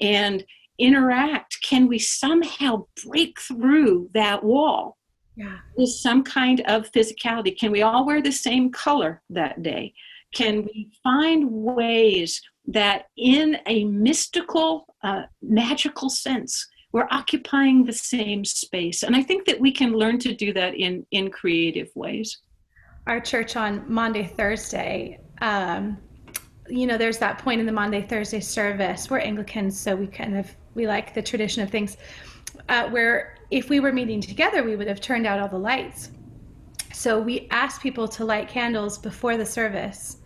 Speaker 3: and interact? Can we somehow break through that wall with some kind of physicality? Can we all wear the same color that day? Can we find ways that in a mystical, magical sense, we're occupying the same space? And I think that we can learn to do that in creative ways.
Speaker 2: Our church on Maundy, Thursday, you know, there's that point in the Maundy, Thursday service. We're Anglicans, so we like the tradition of things, where if we were meeting together, we would have turned out all the lights. So we asked people to light candles before the service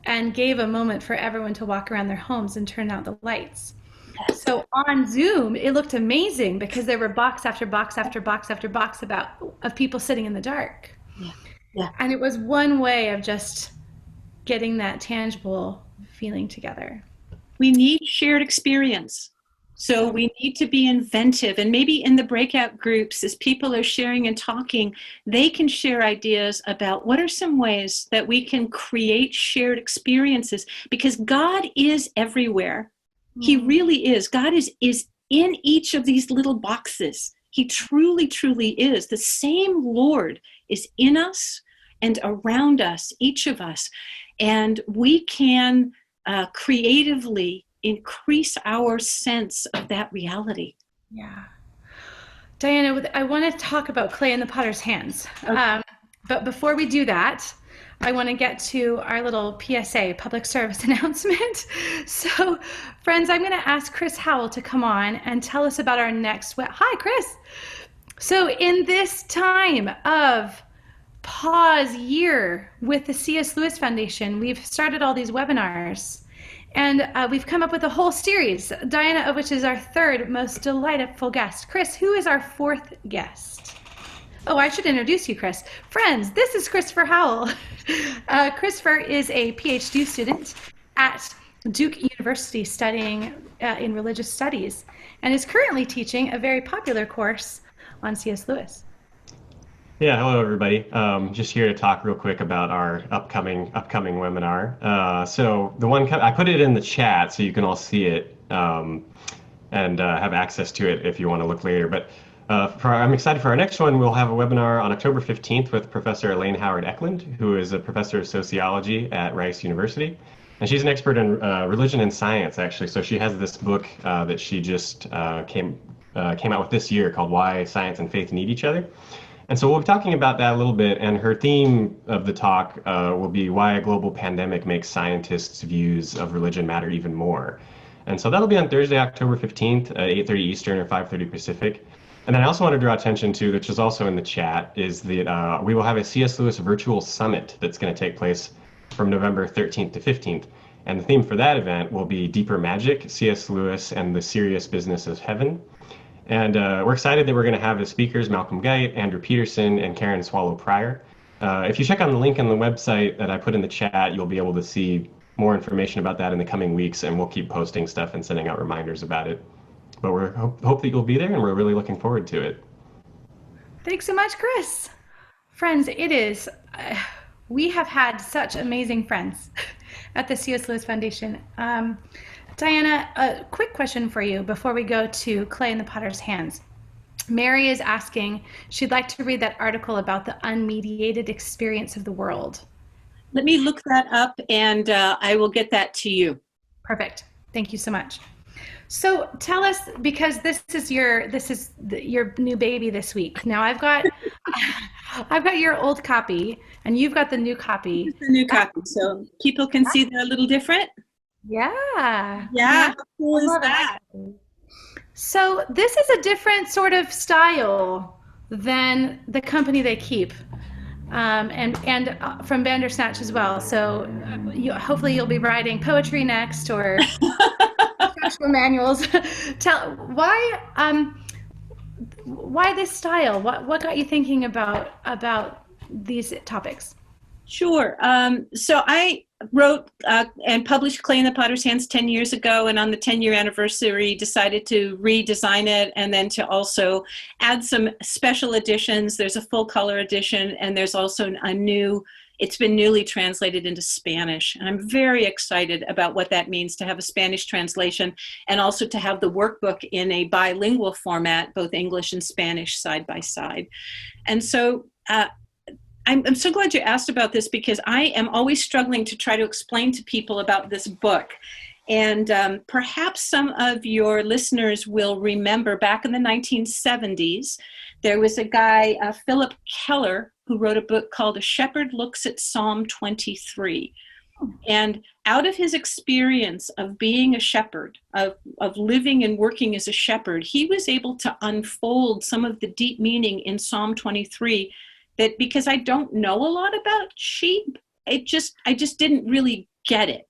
Speaker 2: and gave a moment for everyone to walk around their homes and turn out the lights. So on Zoom, it looked amazing because there were box after box after box after box of people sitting in the dark. Yeah. And it was one way of just getting that tangible feeling together.
Speaker 3: We need shared experience. So we need to be inventive, and maybe in the breakout groups, as people are sharing and talking, they can share ideas about what are some ways that we can create shared experiences, because God is everywhere. He really is. God is in each of these little boxes. He truly, truly is. The same Lord is in us and around us, each of us. And we can creatively increase our sense of that reality.
Speaker 2: Yeah. Diana, I want to talk about clay in the potter's hands. Okay. But before we do that, I want to get to our little PSA, public service announcement. So, friends, I'm going to ask Chris Howell to come on and tell us about our next Hi, Chris. So, in this time of pause year with the C.S. Lewis Foundation, we've started all these webinars. And we've come up with a whole series, Diana of which is our third most delightful guest. Chris, who is our fourth guest? Oh, I should introduce you, Chris. Friends, this is Christopher Howell. Christopher is a PhD student at Duke University studying in religious studies and is currently teaching a very popular course on C.S. Lewis.
Speaker 4: Yeah, hello everybody. Just here to talk real quick about our upcoming webinar. So the one I put it in the chat so you can all see it and have access to it if you want to look later. But I'm excited for our next one. We'll have a webinar on October 15th with Professor Elaine Howard Eklund, who is a professor of sociology at Rice University. And she's an expert in religion and science, actually. So she has this book that she just came out with this year called Why Science and Faith Need Each Other. And so we'll be talking about that a little bit, and her theme of the talk will be why a global pandemic makes scientists' views of religion matter even more. And so that'll be on Thursday, October 15th at 8:30 Eastern or 5:30 Pacific. And then I also want to draw attention to, which is also in the chat, is that we will have a C.S. Lewis virtual summit that's going to take place from November 13th to 15th. And the theme for that event will be Deeper Magic, C.S. Lewis and the Serious Business of Heaven. And we're excited that we're going to have as speakers Malcolm Guite, Andrew Peterson, and Karen Swallow Pryor. If you check on the link on the website that I put in the chat, you'll be able to see more information about that in the coming weeks, and we'll keep posting stuff and sending out reminders about it. But we hope that you'll be there, and we're really looking forward to it.
Speaker 2: Thanks so much, Chris. Friends, it is, we have had such amazing friends at the C.S. Lewis Foundation. Diana, a quick question for you before we go to Clay in the Potter's Hands. Mary is asking, she'd like to read that article about the unmediated experience of the world.
Speaker 3: Let me look that up and I will get that to you.
Speaker 2: Perfect. Thank you so much. So tell us, because this is your new baby this week. Now I've got your old copy and you've got the new copy.
Speaker 3: It's the new copy, so people can see they're a little different.
Speaker 2: Yeah.
Speaker 3: Yeah. How cool is that?
Speaker 2: So this is a different sort of style than the company they keep, and from Bandersnatch as well. So hopefully you'll be writing poetry next or instructional manuals. Tell why this style? What got you thinking about these topics?
Speaker 3: Sure. So I wrote and published Clay in the Potter's Hands 10 years ago, and on the 10-year anniversary decided to redesign it and then to also add some special editions. There's a full color edition, and there's also it's been newly translated into Spanish. And I'm very excited about what that means to have a Spanish translation and also to have the workbook in a bilingual format, both English and Spanish side by side. And so I'm so glad you asked about this, because I am always struggling to try to explain to people about this book. And perhaps some of your listeners will remember back in the 1970s, there was a guy, Philip Keller, who wrote a book called A Shepherd Looks at Psalm 23. And out of his experience of being a shepherd, of living and working as a shepherd, he was able to unfold some of the deep meaning in Psalm 23 that, because I don't know a lot about sheep, I just didn't really get it,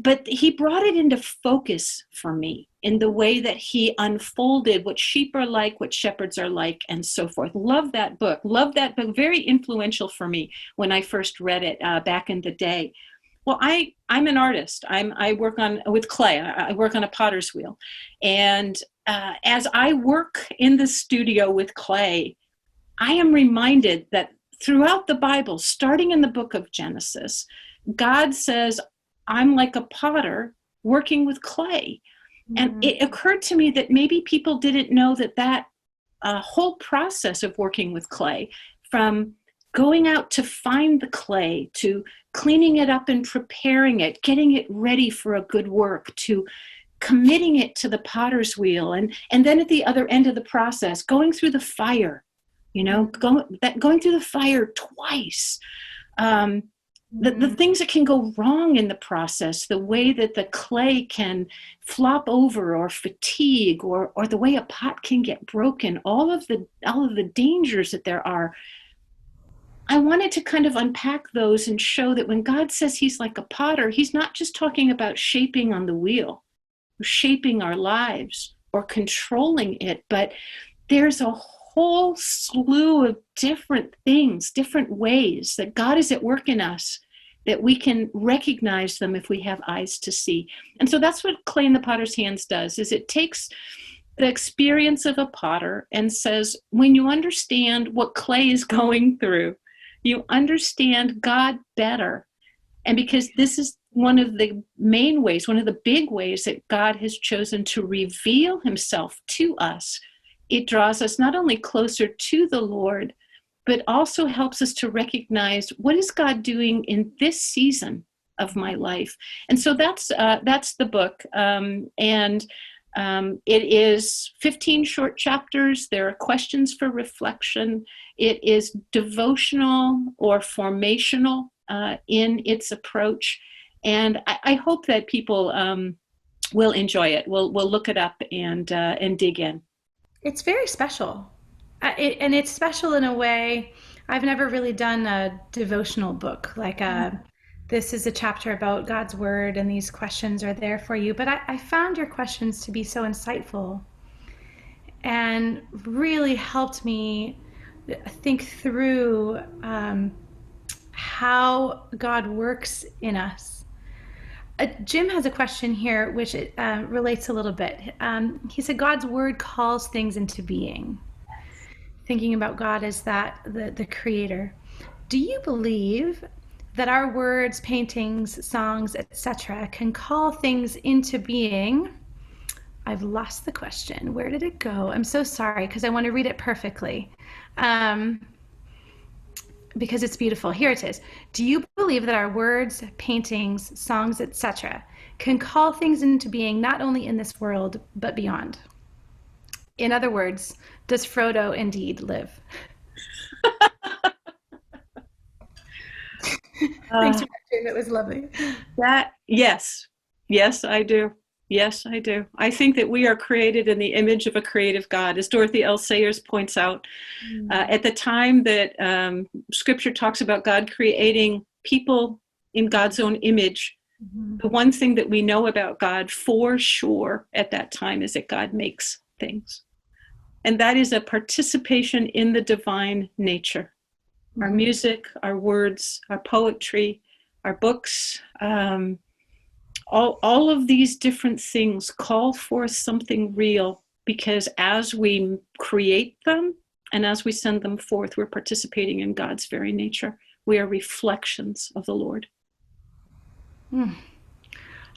Speaker 3: but he brought it into focus for me in the way that he unfolded what sheep are like, what shepherds are like, and so forth. Love that book. Very influential for me when I first read it back in the day. Well, I'm an artist. I work with clay. I work on a potter's wheel. And as I work in the studio with clay, I am reminded that throughout the Bible, starting in the book of Genesis, God says, I'm like a potter working with clay. And it occurred to me that maybe people didn't know that whole process of working with clay, from going out to find the clay, to cleaning it up and preparing it, getting it ready for a good work, to committing it to the potter's wheel, and then at the other end of the process, going through the fire going through the fire twice. The things that can go wrong in the process, the way that the clay can flop over or fatigue, or the way a pot can get broken, all of the dangers that there are. I wanted to kind of unpack those and show that when God says he's like a potter, he's not just talking about shaping on the wheel, or shaping our lives, or controlling it, but there's a whole slew of different things, different ways that God is at work in us, that we can recognize them if we have eyes to see. And so that's what clay in the potter's hands does, is it takes the experience of a potter and says, when you understand what clay is going through, you understand God better. And because this is one of the main ways, one of the big ways that God has chosen to reveal himself to us, it draws us not only closer to the Lord, but also helps us to recognize, what is God doing in this season of my life? And so that's the book. It is 15 short chapters. There are questions for reflection. It is devotional or formational in its approach. And I hope that people will enjoy it. We'll look it up and dig in.
Speaker 2: It's very special. And it's special in a way. I've never really done a devotional book, like this is a chapter about God's word and these questions are there for you. But I found your questions to be so insightful and really helped me think through how God works in us. Jim has a question here which relates a little bit. He said, God's word calls things into being. Thinking about God as the creator. Do you believe that our words, paintings, songs, etc. can call things into being? I've lost the question. Where did it go? I'm so sorry, because I want to read it perfectly. Because it's beautiful. Here it is. Do you believe that our words, paintings, songs, etc. can call things into being not only in this world, but beyond? In other words, does Frodo indeed live? Thanks for watching. That was lovely.
Speaker 3: Yes, I do. Yes, I do. I think that we are created in the image of a creative God, as Dorothy L. Sayers points out. At the time that Scripture talks about God creating people in God's own image, the one thing that we know about God for sure at that time is that God makes things. And that is a participation in the divine nature. Our music, our words, our poetry, our books, all of these different things call forth something real, because as we create them and as we send them forth, we're participating in God's very nature. We are reflections of the Lord.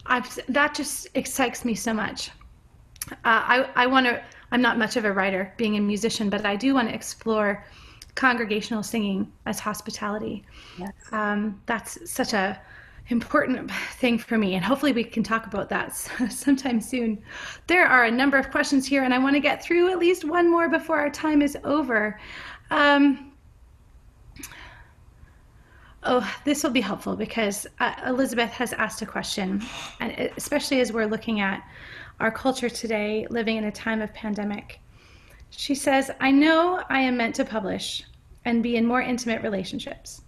Speaker 2: That just excites me so much. I want to, I'm not much of a writer, being a musician, but I do want to explore congregational singing as hospitality.
Speaker 3: Yes.
Speaker 2: That's such a important thing for me, and hopefully we can talk about that sometime soon. There are a number of questions here, and I want to get through at least one more before our time is over. This will be helpful because Elizabeth has asked a question, and especially as we're looking at our culture today, living in a time of pandemic. She says, I know I am meant to publish and be in more intimate relationships,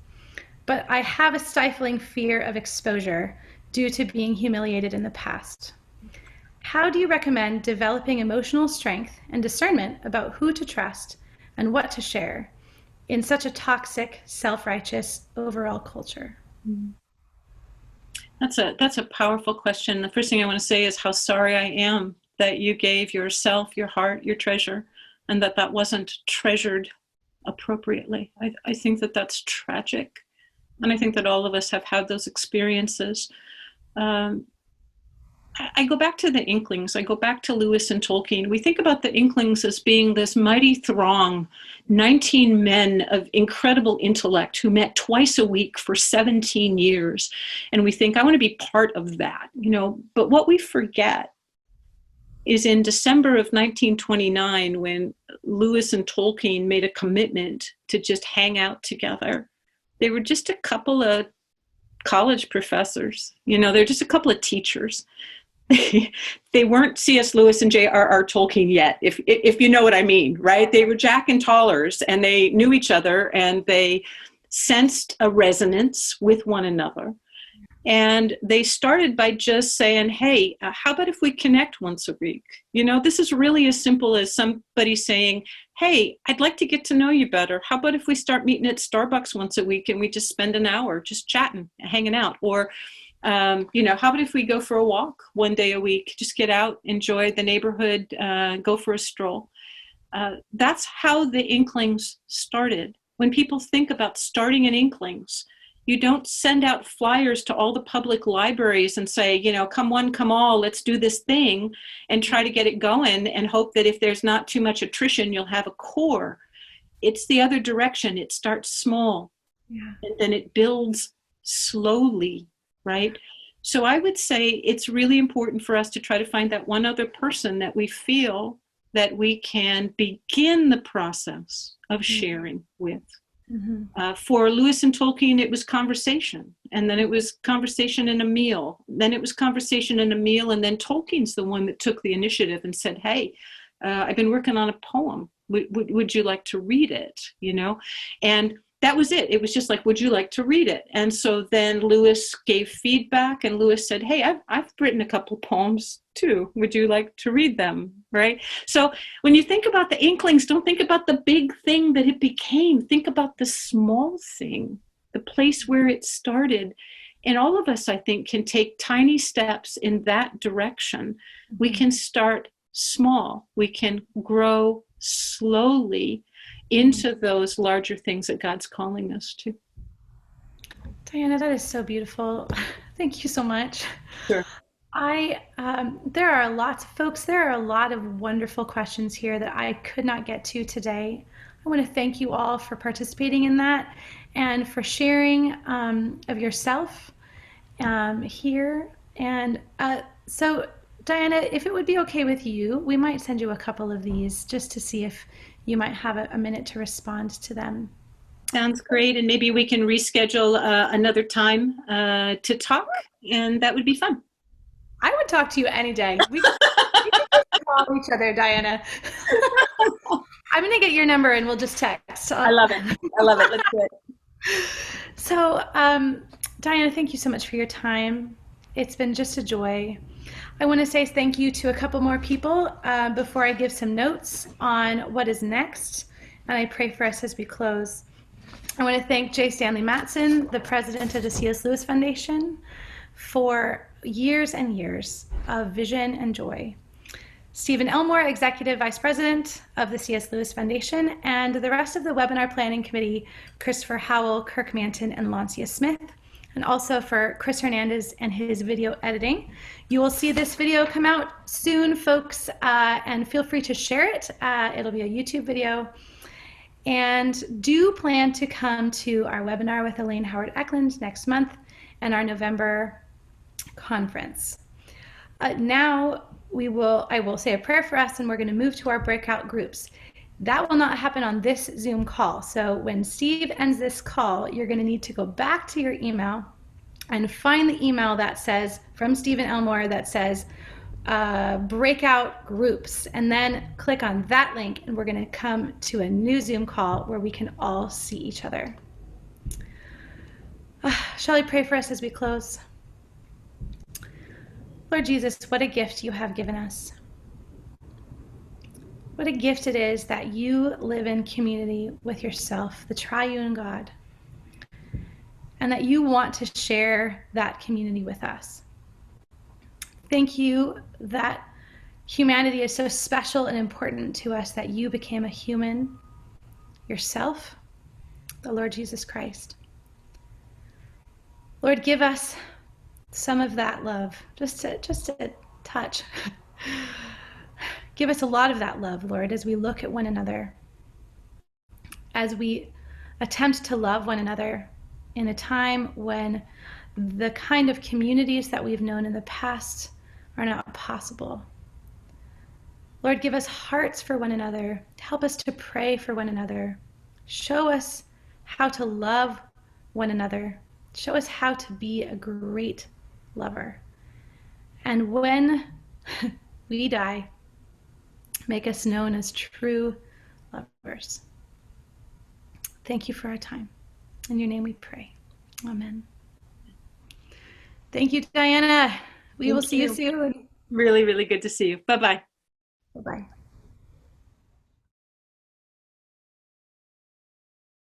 Speaker 2: but I have a stifling fear of exposure due to being humiliated in the past. How do you recommend developing emotional strength and discernment about who to trust and what to share in such a toxic, self-righteous overall culture?
Speaker 3: That's a powerful question. The first thing I want to say is how sorry I am that you gave yourself, your heart, your treasure, and that wasn't treasured appropriately. I think that that's tragic. And I think that all of us have had those experiences. I go back to the Inklings. I go back to Lewis and Tolkien. We think about the Inklings as being this mighty throng, 19 men of incredible intellect who met twice a week for 17 years. And we think, I want to be part of that, you know. But what we forget is in December of 1929, when Lewis and Tolkien made a commitment to just hang out together. They were just a couple of college professors, they're just a couple of teachers. They weren't C.S. Lewis and J.R.R. Tolkien yet, if you know what I mean, right? They were Jack and Tollers, and they knew each other, and they sensed a resonance with one another. And they started by just saying, hey, how about if we connect once a week? This is really as simple as somebody saying, hey, I'd like to get to know you better. How about if we start meeting at Starbucks once a week and we just spend an hour just chatting, hanging out? Or, how about if we go for a walk one day a week, just get out, enjoy the neighborhood, go for a stroll. That's how the Inklings started. When people think about starting an Inklings, you don't send out flyers to all the public libraries and say, come one, come all, let's do this thing, and try to get it going and hope that if there's not too much attrition, you'll have a core. It's the other direction. It starts small, and then it builds slowly, right? So I would say it's really important for us to try to find that one other person that we feel that we can begin the process of sharing with. For Lewis and Tolkien, it was conversation, and then it was conversation and a meal. Then it was conversation and a meal, and then Tolkien's the one that took the initiative and said, hey, I've been working on a poem. Would you like to read it? And that was it. It was just like, would you like to read it? And so then Lewis gave feedback, and Lewis said, hey, I've written a couple poems too. Would you like to read them? Right? So when you think about the Inklings, don't think about the big thing that it became. Think about the small thing, the place where it started. And all of us, I think, can take tiny steps in that direction. We can start small. We can grow slowly into those larger things that God's calling us to.
Speaker 2: Diana, that is so beautiful. Thank you so much.
Speaker 3: Sure.
Speaker 2: There are lots of folks, there are a lot of wonderful questions here that I could not get to today. I want to thank you all for participating in that and for sharing of yourself here. And so, Diana, if it would be okay with you, we might send you a couple of these just to see if you might have a minute to respond to them.
Speaker 3: Sounds great. And maybe we can reschedule another time to talk, and that would be fun.
Speaker 2: I would talk to you any day. We can call each other, Diana. I'm going to get your number and we'll just text.
Speaker 3: I love it. Let's do it.
Speaker 2: So, Diana, thank you so much for your time. It's been just a joy. I want to say thank you to a couple more people before I give some notes on what is next, and I pray for us as we close. I want to thank J. Stanley Matson, the president of the C.S. Lewis Foundation, for years and years of vision and joy. Stephen Elmore, executive vice president of the C.S. Lewis Foundation, and the rest of the webinar planning committee, Christopher Howell, Kirk Manton, and Lancia Smith. And also for Chris Hernandez and his video editing. You will see this video come out soon, folks, and feel free to share it. It'll be a YouTube video. And do plan to come to our webinar with Elaine Howard Eklund next month and our November conference. Now I will say a prayer for us, and we're going to move to our breakout groups. That will not happen on this Zoom call. So when Steve ends this call, you're going to need to go back to your email and find the email that says, from Stephen Elmore, that says breakout groups, and then click on that link, and we're going to come to a new Zoom call where we can all see each other. Shall I pray for us as we close? Lord Jesus, what a gift you have given us. What a gift it is that you live in community with yourself, the triune God, and that you want to share that community with us. Thank you that humanity is so special and important to us that you became a human yourself, the Lord Jesus Christ. Lord, give us some of that love, just a touch. Give us a lot of that love, Lord, as we look at one another, as we attempt to love one another in a time when the kind of communities that we've known in the past are not possible. Lord, give us hearts for one another. Help us to pray for one another. Show us how to love one another. Show us how to be a great lover. And when we die, make us known as true lovers. Thank you for our time. In your name we pray. Amen. Thank you, Diana. We will see you soon.
Speaker 3: Really, really good to see you. Bye-bye.
Speaker 2: Bye-bye.